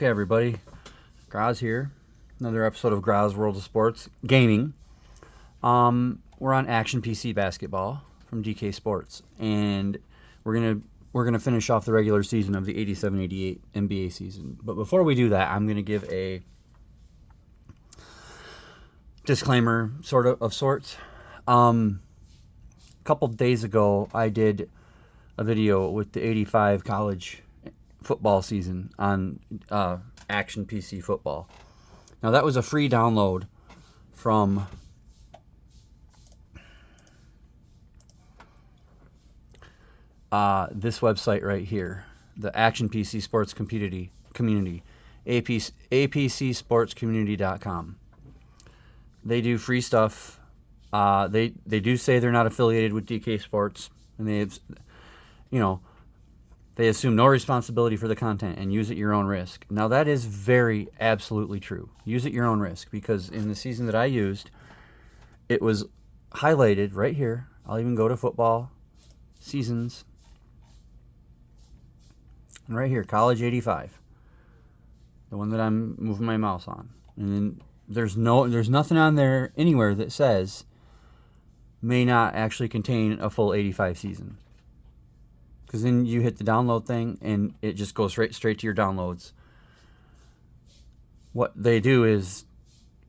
Okay, everybody. Graz here. Another episode of Graz World of Sports Gaming. We're on Action PC Basketball from DK Sports, and we're gonna finish off the regular season of the 87-88 NBA season. But before we do that, I'm gonna give a disclaimer, of sorts. A couple days ago, I did a video with the 85 college football season on Action PC Football. Now, that was a free download from this website right here, the Action PC Sports Community, apcsportscommunity.com. They do free stuff. They do say they're not affiliated with DK Sports, and they assume no responsibility for the content and use at your own risk. Now, that is very absolutely true. Use at your own risk, because in the season that I used, it was highlighted right here. I'll even go to football seasons. And right here, College 85. The one that I'm moving my mouse on. And then there's nothing on there anywhere that says may not actually contain a full 85 season. Because then you hit the download thing, and it just goes straight to your downloads. What they do is,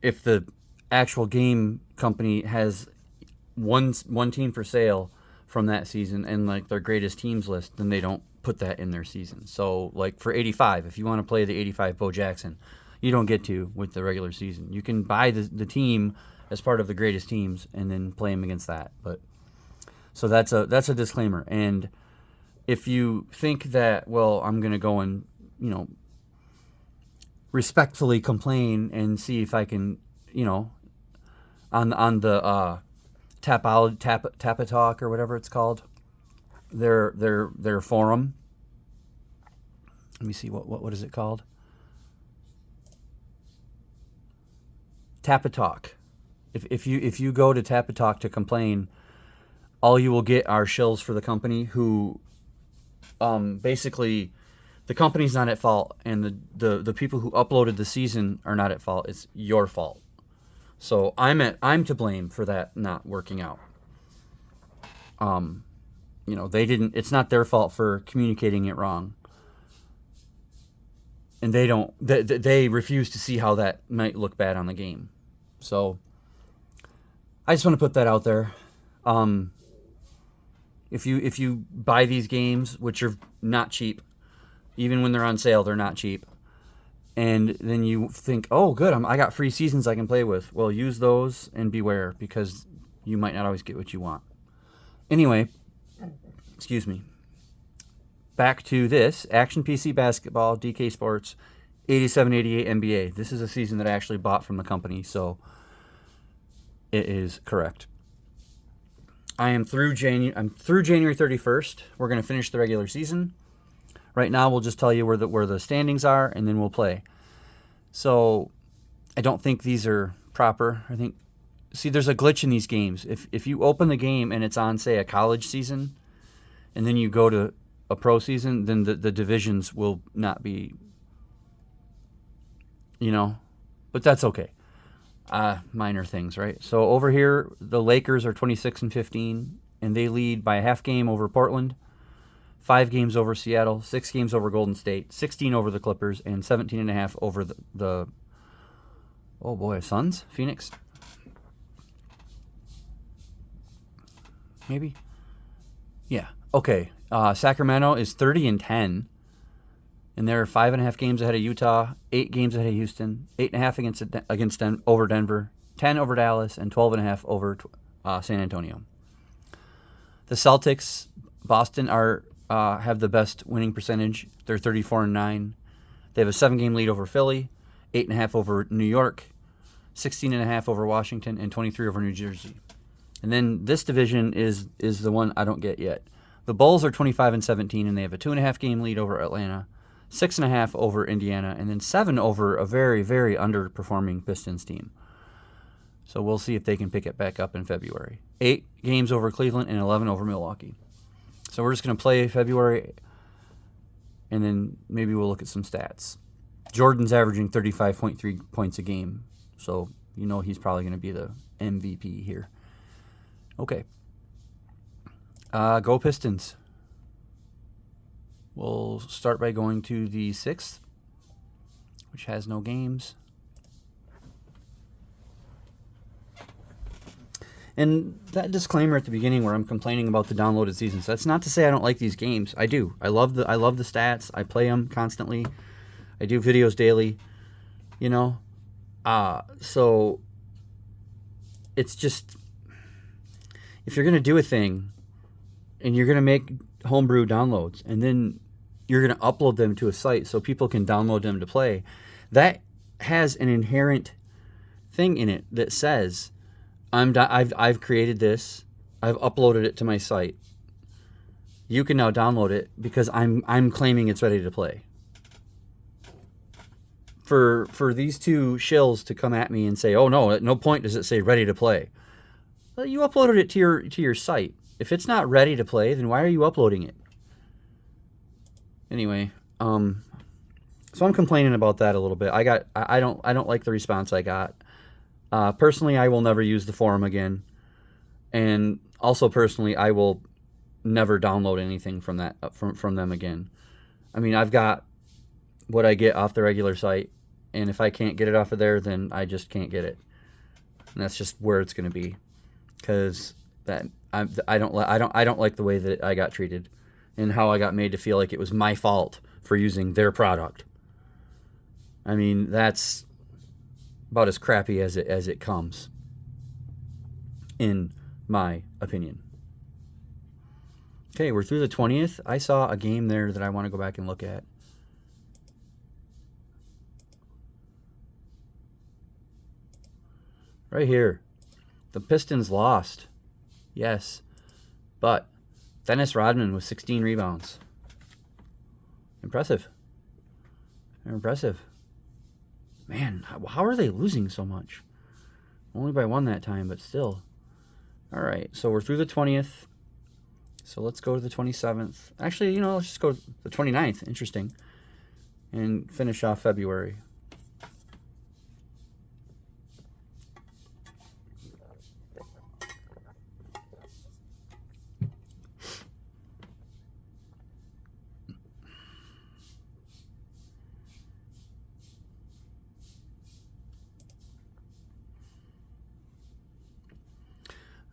if the actual game company has one team for sale from that season and like their greatest teams list, then they don't put that in their season. So, like for 85, if you want to play the 85 Bo Jackson, you don't get to with the regular season. You can buy the team as part of the greatest teams and then play them against that. But so that's a disclaimer. And if you think that, well, I'm going to go and, respectfully complain and see if I can, on the Tapatalk or whatever it's called, their forum. Let me see, what is it called? Tapatalk. If you go to Tapatalk to complain, all you will get are shills for the company who basically, the company's not at fault, and the people who uploaded the season are not at fault. It's your fault. So I'm to blame for that not working out. They didn't. It's not their fault for communicating it wrong, and they refuse to see how that might look bad on the game. So I just want to put that out there. If you buy these games, which are not cheap, even when they're on sale, they're not cheap, and then you think, oh, good, I got free seasons I can play with. Well, use those and beware, because you might not always get what you want. Anyway, excuse me. Back to this, Action PC Basketball, DK Sports, 87-88 NBA. This is a season that I actually bought from the company, so it is correct. I'm through January 31st. We're going to finish the regular season. Right now, we'll just tell you where the standings are, and then we'll play. So, I don't think these are proper. See, there's a glitch in these games. If you open the game and it's on, say, a college season, and then you go to a pro season, then the divisions will not be, but that's okay. Minor things, right? So over here, the Lakers are 26-15, and they lead by a half game over Portland, 5 games over Seattle, 6 games over Golden State, 16 over the Clippers, and 17.5 over the Suns? Phoenix? Maybe? Yeah. Okay. Sacramento is 30-10. And they're 5.5 games ahead of Utah, 8 games ahead of Houston, 8.5 over Denver, 10 over Dallas, and 12.5 over San Antonio. The Celtics, Boston, have the best winning percentage. They're 34-9. They have a 7-game lead over Philly, 8.5 over New York, 16.5 over Washington, and 23 over New Jersey. And then this division is the one I don't get yet. The Bulls are 25-17, and they have a 2.5 game lead over Atlanta, 6.5 over Indiana, and then 7 over a very, very underperforming Pistons team. So we'll see if they can pick it back up in February. 8 games over Cleveland and 11 over Milwaukee. So we're just going to play February, and then maybe we'll look at some stats. Jordan's averaging 35.3 points a game, so you know he's probably going to be the MVP here. Okay. Go Pistons. We'll start by going to the 6th, which has no games. And that disclaimer at the beginning where I'm complaining about the downloaded seasons, that's not to say I don't like these games. I do. I love the stats. I play them constantly. I do videos daily, you know. So it's just, if you're going to do a thing and you're going to make homebrew downloads and then you're going to upload them to a site so people can download them to play, that has an inherent thing in it that says, I've created this, I've uploaded it to my site. You can now download it because I'm claiming it's ready to play. For these two shills to come at me and say, "Oh no, at no point does it say ready to play." Well, you uploaded it to your site. If it's not ready to play, then why are you uploading it? Anyway, so I'm complaining about that a little bit. I don't like the response I got. Personally, I will never use the forum again, and also personally, I will never download anything from that from them again. I mean, I've got what I get off the regular site, and if I can't get it off of there, then I just can't get it, and that's just where it's going to be, because I don't like the way that I got treated, and how I got made to feel like it was my fault for using their product. I mean, that's about as crappy as it comes, in my opinion. Okay, we're through the 20th. I saw a game there that I want to go back and look at. Right here. The Pistons lost. Yes. But Dennis Rodman with 16 rebounds. Impressive. Impressive. Man, how are they losing so much? Only by one that time, but still. All right, so we're through the 20th. So let's go to the 27th. Actually, let's just go to the 29th. Interesting. And finish off February.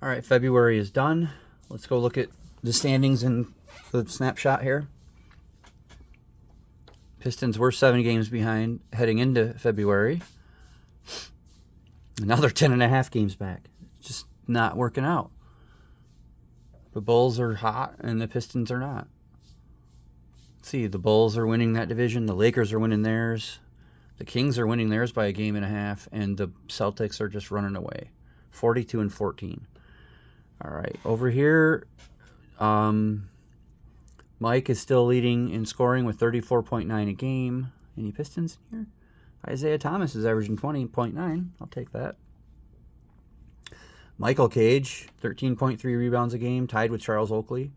All right, February is done. Let's go look at the standings in the snapshot here. Pistons were 7 games behind heading into February. Now they're 10.5 games back. Just not working out. The Bulls are hot and the Pistons are not. Let's see, the Bulls are winning that division. The Lakers are winning theirs. The Kings are winning theirs by 1.5 games. And the Celtics are just running away. 42-14. All right, over here, Mike is still leading in scoring with 34.9 a game. Any Pistons in here? Isaiah Thomas is averaging 20.9. I'll take that. Michael Cage, 13.3 rebounds a game, tied with Charles Oakley.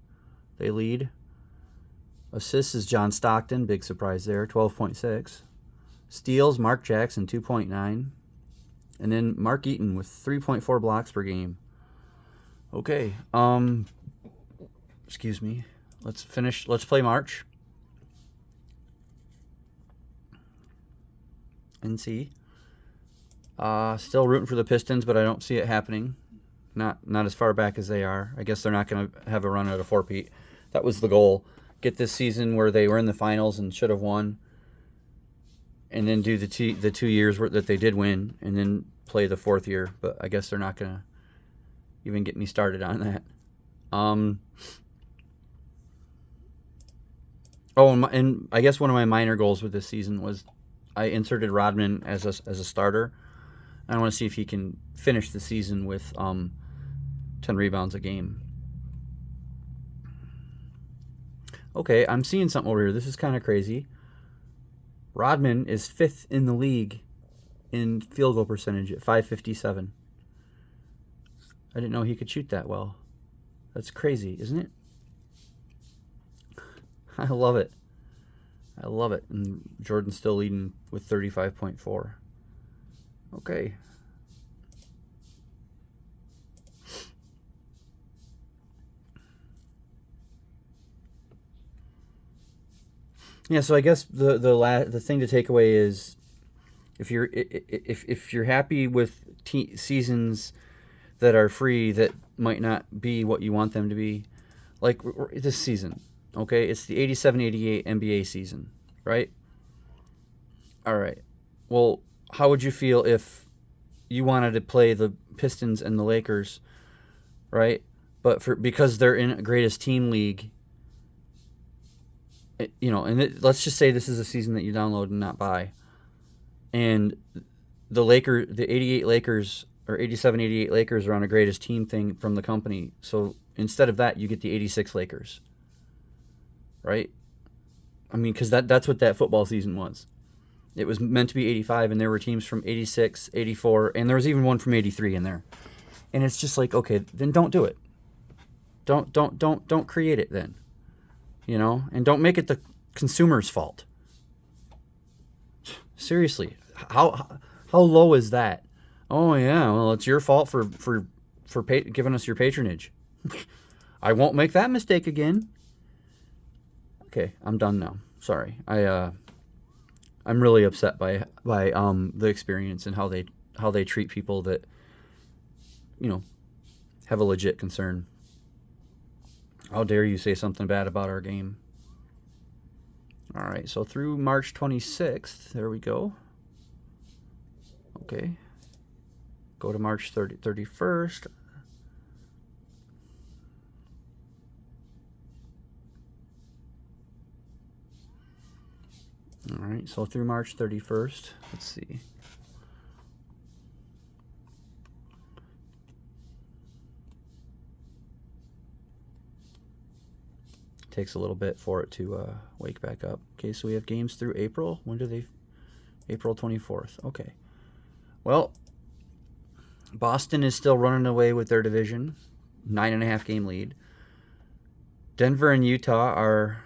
They lead. Assists is John Stockton, big surprise there, 12.6. Steals, Mark Jackson, 2.9. And then Mark Eaton with 3.4 blocks per game. Okay, excuse me. Let's play March. And see. Still rooting for the Pistons, but I don't see it happening. Not as far back as they are. I guess they're not going to have a run at a four-peat. That was the goal. Get this season where they were in the finals and should have won. And then do the 2 years that they did win, and then play the 4th year. But I guess they're not going to even get me started on that. And I guess one of my minor goals with this season was I inserted Rodman as a starter. I want to see if he can finish the season with 10 rebounds a game. Okay, I'm seeing something over here. This is kind of crazy. Rodman is 5th in the league in field goal percentage at .557. I didn't know he could shoot that well. That's crazy, isn't it? I love it. I love it. And Jordan's still leading with 35.4. Okay. Yeah, so I guess the thing to take away is if you're happy with seasons that are free that might not be what you want them to be, like this season, okay? It's the 87-88 NBA season, right? All right. Well, how would you feel if you wanted to play the Pistons and the Lakers, right? But because they're in a greatest team league, let's just say this is a season that you download and not buy, and the 88 Lakers or 87-88 Lakers are on a greatest team thing from the company. So instead of that, you get the 86 Lakers, right? I mean, because that's what that football season was. It was meant to be 85, and there were teams from 86, 84, and there was even one from 83 in there. And it's just like, okay, then don't do it. Don't create it then. And don't make it the consumer's fault. Seriously, how low is that? Oh yeah, well it's your fault for giving us your patronage. I won't make that mistake again. Okay, I'm done now. Sorry, I'm really upset by the experience and how they treat people that have a legit concern. How dare you say something bad about our game? All right, so through March 26th, there we go. Okay. Go to March 31st. All right, so through March 31st, let's see. Takes a little bit for it to wake back up. Okay, so we have games through April. When do they? April 24th. Okay. Well, Boston is still running away with their division, 9.5 game lead. Denver and Utah are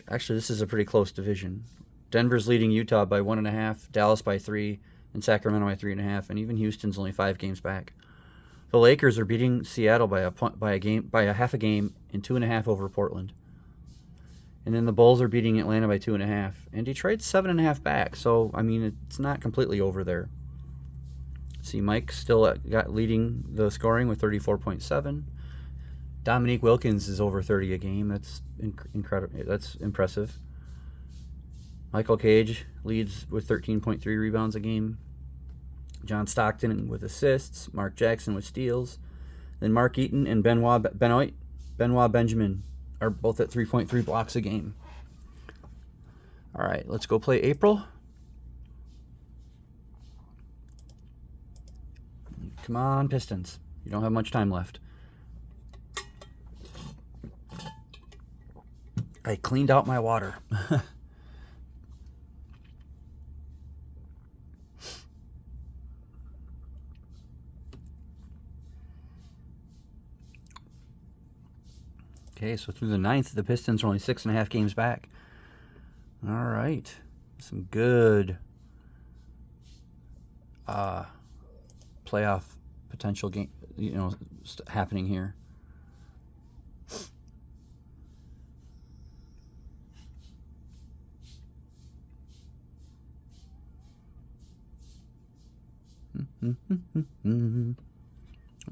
actually this is a pretty close division. Denver's leading Utah by 1.5, Dallas by 3, and Sacramento by 3.5, and even Houston's only 5 games back. The Lakers are beating Seattle by a half a game and 2.5 over Portland. And then the Bulls are beating Atlanta by 2.5. And Detroit's 7.5 back. So, I mean, it's not completely over there. See, Mike still got leading the scoring with 34.7. Dominique Wilkins is over 30 a game. That's incredible. That's impressive. Michael Cage leads with 13.3 rebounds a game. John Stockton with assists. Mark Jackson with steals. Then Mark Eaton and Benoit Benjamin are both at 3.3 blocks a game. All right, let's go play April. Come on, Pistons. You don't have much time left. I cleaned out my water. Okay, so through the 9th, the Pistons are only 6.5 games back. All right. Some good playoff potential game, happening here.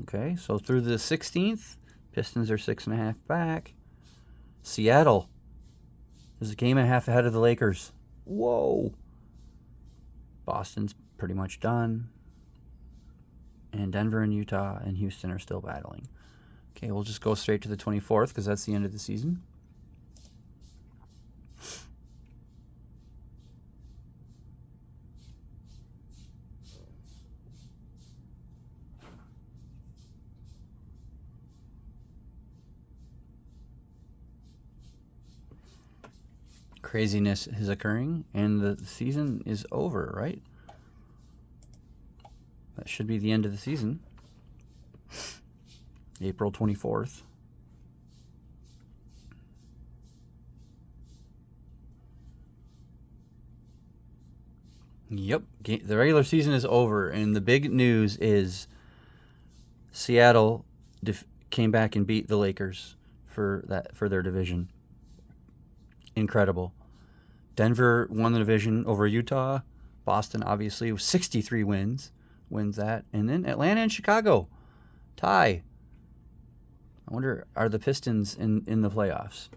Okay, so through the 16th, Pistons are 6.5 back. Seattle is a game and a half ahead of the Lakers. Whoa. Boston's pretty much done. And Denver and Utah and Houston are still battling. Okay, we'll just go straight to the 24th because that's the end of the season. Craziness is occurring, and the season is over, right? That should be the end of the season. April 24th. Yep. The regular season is over, and the big news is Seattle came back and beat the Lakers for their division. Incredible. Denver won the division over Utah. Boston, obviously, with 63 wins that. And then Atlanta and Chicago tie. I wonder, are the Pistons in the playoffs?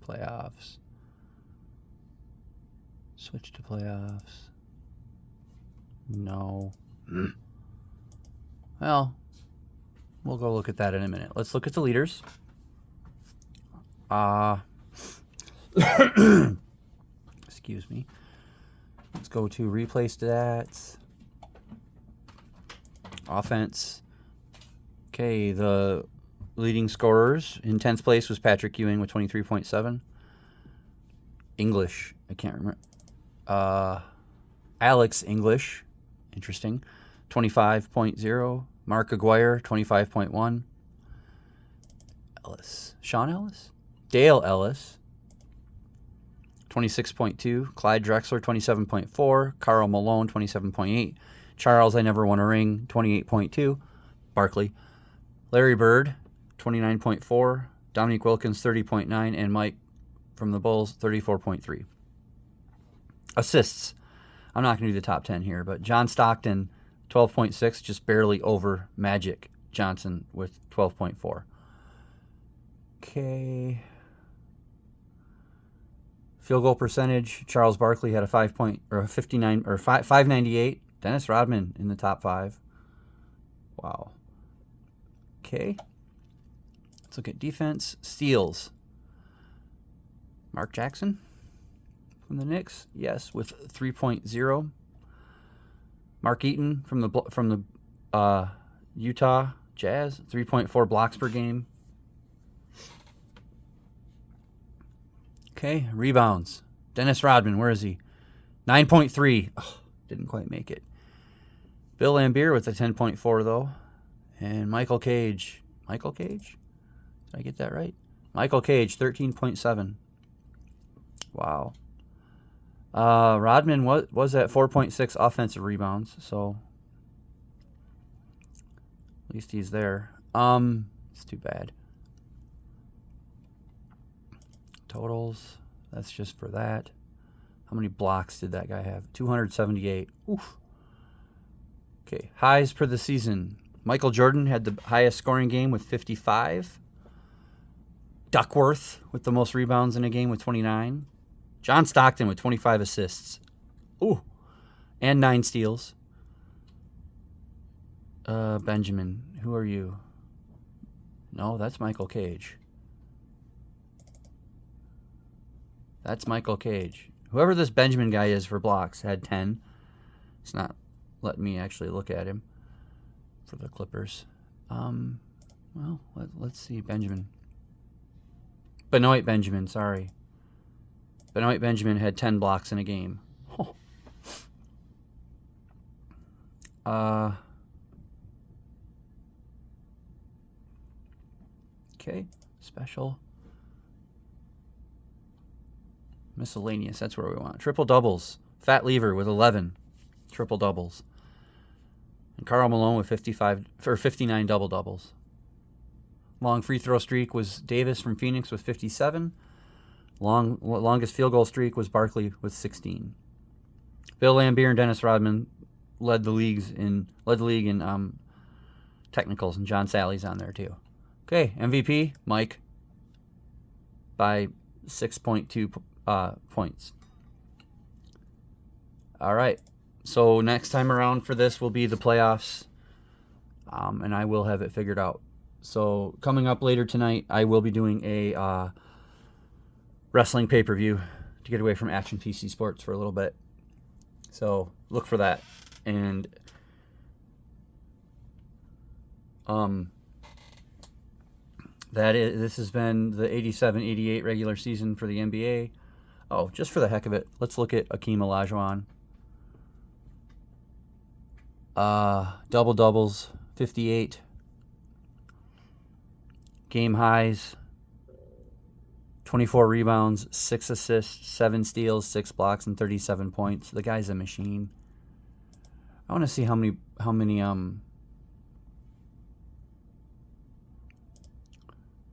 Playoffs. Switch to playoffs. No. Well, we'll go look at that in a minute. Let's look at the leaders. Excuse me. Let's go to replay stats. Offense. Okay, the leading scorers in 10th place was Patrick Ewing with 23.7. English, I can't remember. Alex English, interesting, 25.0. Mark Aguirre, 25.1. Sean Ellis? Dale Ellis, 26.2. Clyde Drexler, 27.4. Karl Malone, 27.8. Charles, I Never Won a Ring, 28.2. Barkley. Larry Bird, 29.4. Dominique Wilkins, 30.9. And Mike from the Bulls, 34.3. Assists. I'm not going to do the top 10 here, but John Stockton, 12.6, just barely over Magic Johnson with 12.4. Okay. Field goal percentage, Charles Barkley had a 598. Dennis Rodman in the top 5. Wow. Okay. Let's look at defense. Steals. Mark Jackson from the Knicks, yes, with 3.0. Mark Eaton from the Utah Jazz, 3.4 blocks per game. Okay, rebounds. Dennis Rodman, where is he? 9.3. Oh, didn't quite make it. Bill Laimbeer with a 10.4 though, and Michael Cage. Michael Cage? Did I get that right? Michael Cage, 13.7. Wow. Rodman was at 4.6 offensive rebounds, so at least he's there. It's too bad. Totals, that's just for that. How many blocks did that guy have? 278. Oof. Okay, highs for the season. Michael Jordan had the highest scoring game with 55. Duckworth with the most rebounds in a game with 29. John Stockton with 25 assists. Ooh. And 9 steals. Benjamin, who are you? No, that's Michael Cage. That's Michael Cage. Whoever this Benjamin guy is for blocks had 10. It's not letting me actually look at him for the Clippers. Well, let's see. Benjamin. Benoit Benjamin, sorry. Benoit Benjamin had 10 blocks in a game. Oh. Okay, special. Miscellaneous, that's where we want. Triple doubles. Fat Lever with 11 triple doubles. And Karl Malone with 59 double doubles. Long free throw streak was Davis from Phoenix with 57. Longest field goal streak was Barkley with 16. Bill Laimbeer and Dennis Rodman led the league in technicals, and John Sally's on there too. Okay, MVP Mike by 6.2 points. All right, so next time around for this will be the playoffs, and I will have it figured out. So coming up later tonight, I will be doing a wrestling pay-per-view to get away from Action PC Sports for a little bit. So look for that. And this has been the 87-88 regular season for the NBA. Oh, just for the heck of it, let's look at Akeem Olajuwon. Double doubles, 58. Game highs, 24 rebounds, 6 assists, 7 steals, 6 blocks, and 37 points. The guy's a machine. I want to see how many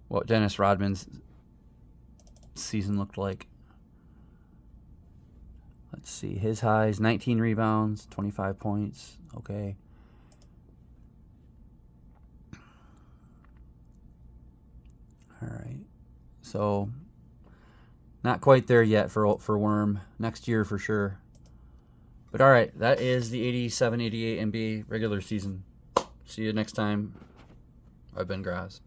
what Dennis Rodman's season looked like. Let's see. His highs, 19 rebounds, 25 points. Okay. All right. So, not quite there yet for Worm. Next year for sure. But all right, that is the 87-88 NBA regular season. See you next time. I've been Graz.